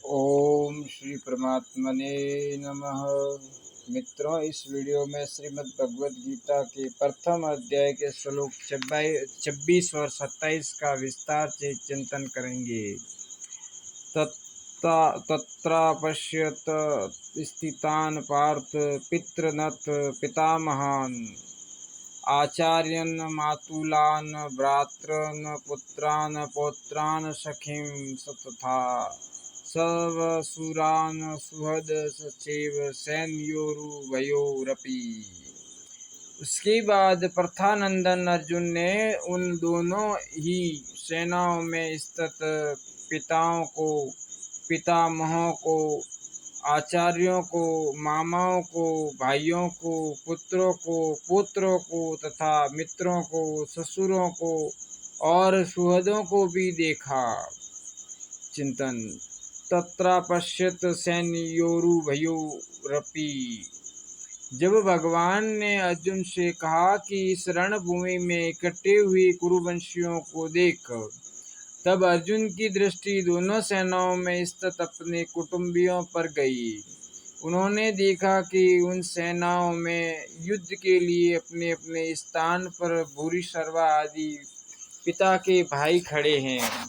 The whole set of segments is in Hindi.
ओम श्री परमात्मने नमः। मित्रों, इस वीडियो में श्रीमद् भगवद गीता के प्रथम अध्याय के श्लोक 26 और 27 का विस्तार से चिंतन करेंगे। तत्र पश्यत स्थितान् पार्थ पितृनत पितामहान् आचार्यन् मातुलान् भ्रातॄन् पुत्रान् पौत्रान् सखीं तथा सर्वसुरान् सुहृद सचैव सैन्योरुभयोरपि। उसके बाद प्रथानंदन अर्जुन ने उन दोनों ही सेनाओं में स्थित पिताओं को, पितामहों को, आचार्यों को, मामाओं को, भाइयों को, पुत्रों को, पुत्रों को तथा मित्रों को, ससुरों को और सुहृदों को भी देखा। चिंतन। तत्र पश्यत सैन्योरुभयोरपि। जब भगवान ने अर्जुन से कहा कि इस रणभूमि में इकट्ठे हुए कुरुवंशियों को देख, तब अर्जुन की दृष्टि दोनों सेनाओं में स्थित अपने कुटुंबियों पर गई। उन्होंने देखा कि उन सेनाओं में युद्ध के लिए अपने अपने स्थान पर भूरिश्रवा आदि पिता के भाई खड़े हैं,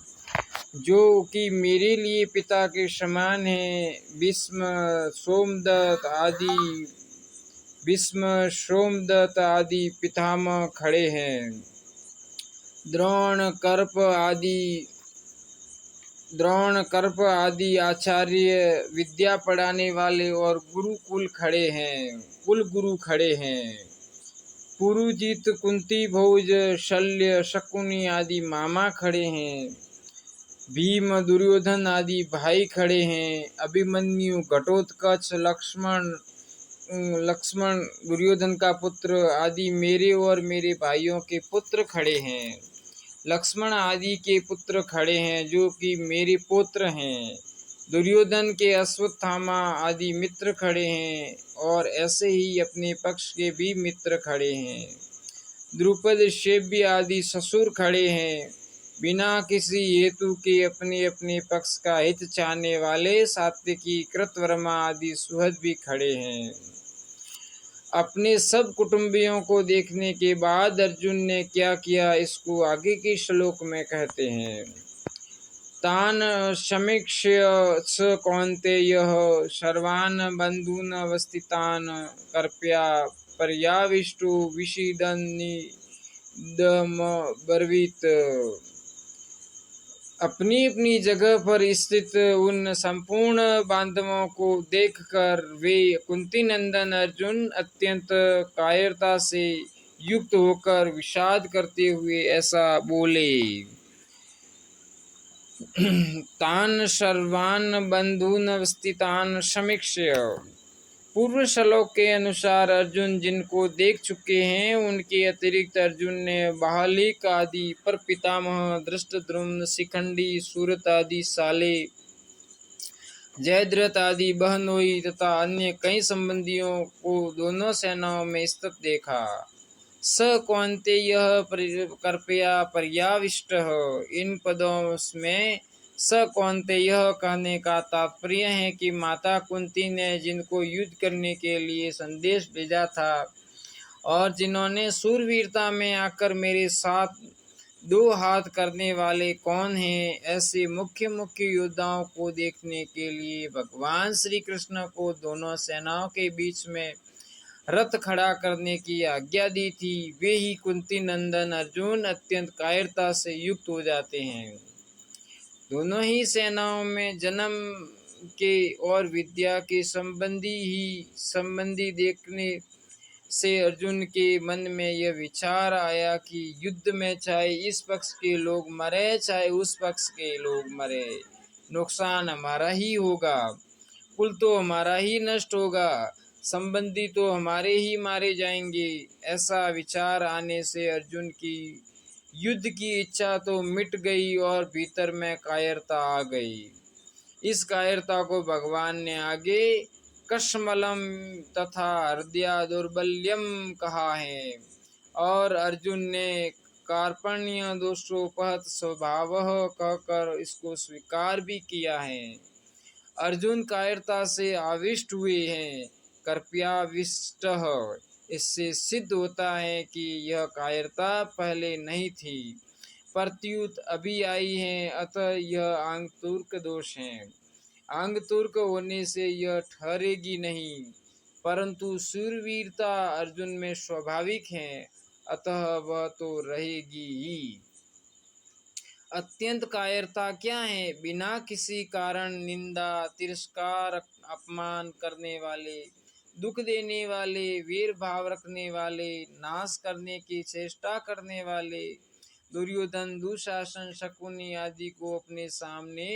जो कि मेरे लिए पिता के समान हैं। भीष्म सोमदत्त आदि पितामह खड़े हैं। द्रोण कर्प आदि आचार्य, विद्या पढ़ाने वाले और गुरुकुल खड़े हैं, कुल गुरु खड़े हैं। पुरुजित, कुंती भोज, शल्य, शकुनी आदि मामा खड़े हैं। भीम, दुर्योधन आदि भाई खड़े हैं। अभिमन्यु, घटोत्कच, लक्ष्मण दुर्योधन का पुत्र आदि मेरे और मेरे भाइयों के पुत्र खड़े हैं। लक्ष्मण आदि के पुत्र खड़े हैं, जो कि मेरे पुत्र हैं। दुर्योधन के अश्वत्थामा आदि मित्र खड़े हैं, और ऐसे ही अपने पक्ष के भी मित्र खड़े हैं। द्रुपद, शेब्य आदि ससुर खड़े हैं। बिना किसी हेतु के अपने अपने पक्ष का हित चाहने वाले सात्विकी, कृतवर्मा आदि सुहृद भी खड़े हैं। अपने सब कुटुंबियों को देखने के बाद अर्जुन ने क्या किया, इसको आगे के श्लोक में कहते हैं। तान समीक्ष्य स कौन्तेयः सर्वान् बन्धून् अवस्थितान् कृपया पर्याविष्टो विषीदन्निदमब्रवीत्। अपनी अपनी जगह पर स्थित उन संपूर्ण बांधवों को देखकर वे कुंती नंदन अर्जुन अत्यंत कायरता से युक्त होकर विषाद करते हुए ऐसा बोले। तान सर्वान् बंधून् अवस्थितान् समीक्ष्य। पूर्व श्लोक के अनुसार अर्जुन जिनको देख चुके हैं, उनके अतिरिक्त अर्जुन ने बाहलिक आदि पर पितामह, धृष्टद्युम्न, शिखंडी, सूरत आदि साले, जयद्रथ आदि बहनोई तथा अन्य कई संबंधियों को दोनों सेनाओं में स्थित देखा। स कौन्तेयः कृपया पर्याविष्टः। इन पदों में स कौन्तेयः कहने का तात्पर्य है कि माता कुंती ने जिनको युद्ध करने के लिए संदेश भेजा था और जिन्होंने शूरवीरता में आकर मेरे साथ दो हाथ करने वाले कौन हैं, ऐसे मुख्य मुख्य योद्धाओं को देखने के लिए भगवान श्री कृष्ण को दोनों सेनाओं के बीच में रथ खड़ा करने की आज्ञा दी थी। वे ही कुंती नंदन अर्जुन अत्यंत कायरता से युक्त हो जाते हैं। दोनों ही सेनाओं में जन्म के और विद्या के संबंधी देखने से अर्जुन के मन में यह विचार आया कि युद्ध में चाहे इस पक्ष के लोग मरे चाहे उस पक्ष के लोग मरे, नुकसान हमारा ही होगा, कुल तो हमारा ही नष्ट होगा, संबंधी तो हमारे ही मारे जाएंगे। ऐसा विचार आने से अर्जुन की युद्ध की इच्छा तो मिट गई और भीतर में कायरता आ गई। इस कायरता को भगवान ने आगे कश्मलम तथा हृदय दौर्बल्यम कहा है, और अर्जुन ने कार्पण्य दोषोपहत स्वभाव कहकर इसको स्वीकार भी किया है। अर्जुन कायरता से आविष्ट हुए हैं, कृपया विष्ट। इससे सिद्ध होता है कि यह कायरता पहले नहीं थी, प्रत्युत अभी आई है, अतः यह आंगतुर्क दोष है। आंगतुर्क होने से यह ठहरेगी नहीं, परंतु शूरवीरता अर्जुन में स्वाभाविक है, अतः वह तो रहेगी ही। अत्यंत कायरता क्या है? बिना किसी कारण निंदा, तिरस्कार, अपमान करने वाले, दुख देने वाले, वीर भाव रखने वाले, नाश करने की चेष्टा करने वाले दुर्योधन, दुशासन, शकुनी आदि को अपने सामने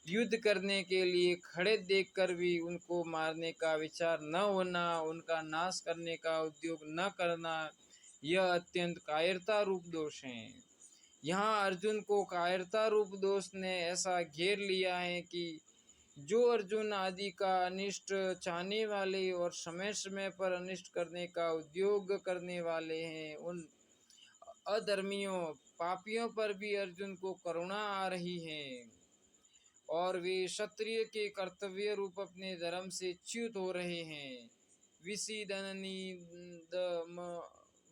युद्ध करने के लिए खड़े देखकर भी उनको मारने का विचार न होना, उनका नाश करने का उद्योग न करना, यह अत्यंत कायरता रूप दोष है। यहाँ अर्जुन को कायरता रूप दोष ने ऐसा घेर लिया है कि जो अर्जुन आदि का अनिष्ट चाहने वाले और समय समय पर अनिष्ट करने का उद्योग करने वाले हैं, उन अधर्मियों पापियों पर भी अर्जुन को करुणा आ रही है और वे क्षत्रिय के कर्तव्य रूप अपने धर्म से च्युत हो रहे हैं।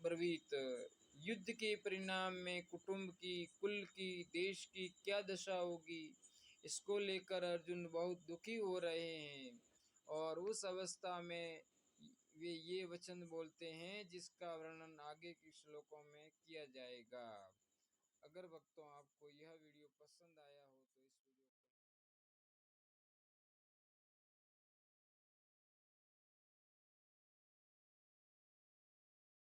ब्रवीत, युद्ध के परिणाम में कुटुंब की, कुल की, देश की क्या दशा होगी, इसको लेकर अर्जुन बहुत दुखी हो रहे हैं। और उस अवस्था में वे ये वचन बोलते हैं जिसका वर्णन आगे के श्लोकों में किया जाएगा। अगर भक्तों आपको यह वीडियो पसंद आया हो तो इस वीडियो